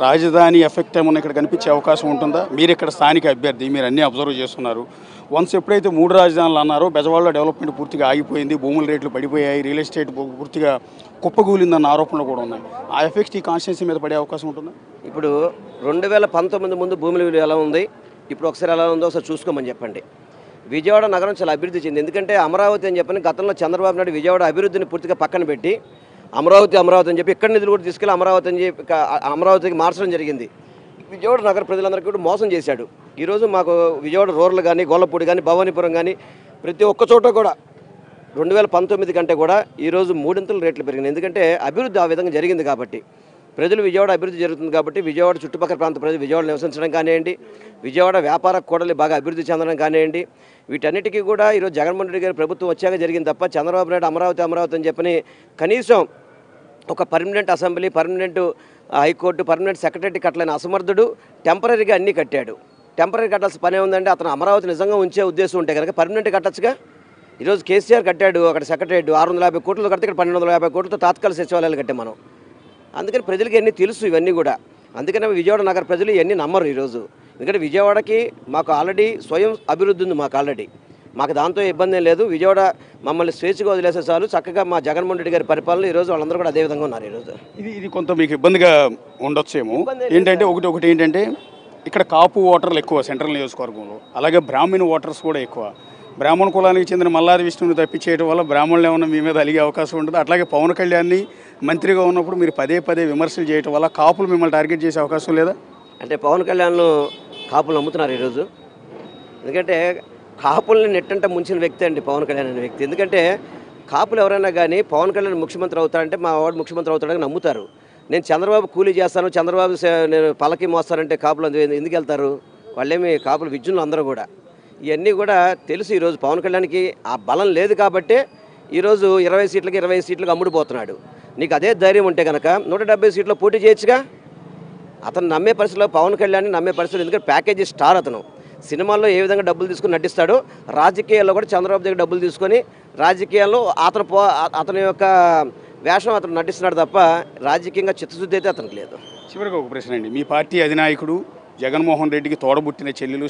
రాజధాని ఎఫెక్ట్ ఏమన్నా ఇక్కడ కనిపించే అవకాశం ఉంటుందా? మీరు ఇక్కడ స్థానిక అభ్యర్థి, మీరు అన్నీ అబ్జర్వ్ చేస్తున్నారు. వన్స్ ఎప్పుడైతే 3 రాజధానులు అన్నారో బెజవాడలో డెవలప్మెంట్ పూర్తిగా ఆగిపోయింది, భూముల రేట్లు పడిపోయాయి, రియల్ ఎస్టేట్ పూర్తిగా కుప్పగూలిందన్న ఆరోపణలు కూడా ఉన్నాయి. ఆ ఎఫెక్ట్ ఈ కాన్స్టిట్యున్సీ మీద పడే అవకాశం ఉంటుందా? ఇప్పుడు 2019 ముందు భూముల విలువ ఎలా ఉంది, ఇప్పుడు ఒకసారి ఎలా ఉందో ఒకసారి చూసుకోమని చెప్పండి. విజయవాడ నగరం చాలా అభివృద్ధి చెంది. ఎందుకంటే అమరావతి అని చెప్పని గతంలో చంద్రబాబు నాయుడు విజయవాడ అభివృద్ధిని పూర్తిగా పక్కన పెట్టి అమరావతి అని చెప్పి ఇక్కడ నిధులు కూడా తీసుకెళ్ళి అమరావతి అని చెప్పి అమరావతికి మార్చడం జరిగింది. విజయవాడ నగర ప్రజలందరికీ కూడా మోసం చేశాడు. ఈరోజు మాకు విజయవాడ రూరల్ కానీ, గొల్లపూడి కానీ, భవానీపురం కానీ ప్రతి ఒక్క చోట కూడా 2019 కంటే కూడా ఈరోజు 3 రేట్లు పెరిగినాయి. ఎందుకంటే అభివృద్ధి ఆ విధంగా జరిగింది కాబట్టి, ప్రజలు విజయవాడ అభివృద్ధి జరుగుతుంది కాబట్టి విజయవాడ చుట్టుపక్కల ప్రాంత ప్రజలు విజయవాడ నివసించడం కానివ్వండి, విజయవాడ వ్యాపార కూడలి బాగా అభివృద్ధి చెందడం కానివ్వండి, వీటన్నిటికీ కూడా ఈరోజు జగన్మోహన్ రెడ్డి గారి ప్రభుత్వం వచ్చాక జరిగింది తప్ప చంద్రబాబు నాయుడు అమరావతి అని చెప్పని కనీసం ఒక permanent assembly, permanent high court, permanent secretary కట్టలేని అసమర్థుడు టెంపరీగా అన్నీ కట్టాడు. టెంపరీ కట్టాల్సిన పనే ఉందంటే అతను అమరావతి నిజంగా ఉంచే ఉద్దేశం ఉంటే కనుక పర్మనెంట్ కట్టచ్చుగా. ఈరోజు కేసీఆర్ కట్టాడు అక్కడ సెక్రటరీ 650 కోట్లతో కడితే ఇక్కడ 1250 కోట్లతో తాత్కాలిక సచివాలయాలు కట్టాం మనం. అందుకని ప్రజలకి అన్నీ తెలుసు ఇవన్నీ కూడా. అందుకనే విజయవాడ నగర ప్రజలు ఇవన్నీ నమ్మరు ఈరోజు. ఎందుకంటే విజయవాడకి మాకు ఆల్రెడీ స్వయం అభివృద్ధి ఉంది, మాకు దాంతో ఇబ్బంది ఏం లేదు. విజయవాడ మమ్మల్ని స్వేచ్ఛగా వదిలేసే చాలు, చక్కగా మా జగన్మోహన్ రెడ్డి గారి పరిపాలన ఈరోజు వాళ్ళందరూ కూడా అదే విధంగా ఉన్నారు. ఈరోజు ఇది కొంత మీకు ఇబ్బందిగా ఉండొచ్చేమో. ఏంటంటే ఒకటి ఏంటంటే ఇక్కడ కాపు ఓటర్లు ఎక్కువ సెంట్రల్ నియోజకవర్గంలో, అలాగే బ్రాహ్మణ ఓటర్స్ కూడా ఎక్కువ. బ్రాహ్మణ కులానికి చెందిన మల్లాది విష్ణువుని తప్పించేయడం వల్ల బ్రాహ్మణులు ఏమన్నా మీ మీద అలిగే అవకాశం ఉంటుంది. అట్లాగే పవన్ కళ్యాణ్ని మంత్రిగా ఉన్నప్పుడు మీరు పదే విమర్శలు చేయడం వల్ల కాపులు మిమ్మల్ని టార్గెట్ చేసే అవకాశం లేదా? అంటే పవన్ కళ్యాణ్ను కాపులు నమ్ముతున్నారు ఈరోజు. ఎందుకంటే కాపుల్ని నెట్టంట ముంచిన వ్యక్తి అండి పవన్ కళ్యాణ్ అనే వ్యక్తి. ఎందుకంటే కాపులు ఎవరైనా కానీ పవన్ కళ్యాణ్ ముఖ్యమంత్రి అవుతాడంటే మా వాడు ముఖ్యమంత్రి అవుతాడని నమ్ముతారు. నేను చంద్రబాబు కూలీ చేస్తాను, చంద్రబాబు నేను పలకి మోస్తానంటే కాపులు ఎందుకు వెళ్తారు? వాళ్ళేమి కాపులు విద్యున్లు అందరూ కూడా. ఇవన్నీ కూడా తెలుసు. ఈరోజు పవన్ కళ్యాణ్కి ఆ బలం లేదు కాబట్టే ఈరోజు 20 సీట్లకు అమ్ముడుపోతున్నాడు. నీకు అదే ధైర్యం ఉంటే కనుక 170 సీట్లో పోటీ చేయొచ్చుగా. అతను నమ్మే పరిస్థితిలో పవన్ కళ్యాణ్ని నమ్మే పరిస్థితులు. ఎందుకంటే ప్యాకేజీ స్టార్ అతను. సినిమాల్లో ఏ విధంగా డబ్బులు తీసుకుని నటిస్తాడో రాజకీయాల్లో కూడా చంద్రబాబు దగ్గర డబ్బులు తీసుకొని రాజకీయాల్లో అతని యొక్క వేషం అతను నటిస్తున్నాడు తప్ప రాజకీయంగా చిత్తశుద్ధి అయితే అతనికి లేదు. చివరిగా ఒక ప్రశ్న అండి, మీ పార్టీ అధినాయకుడు జగన్మోహన్ రెడ్డికి తోడబుట్టిన చెల్లెలు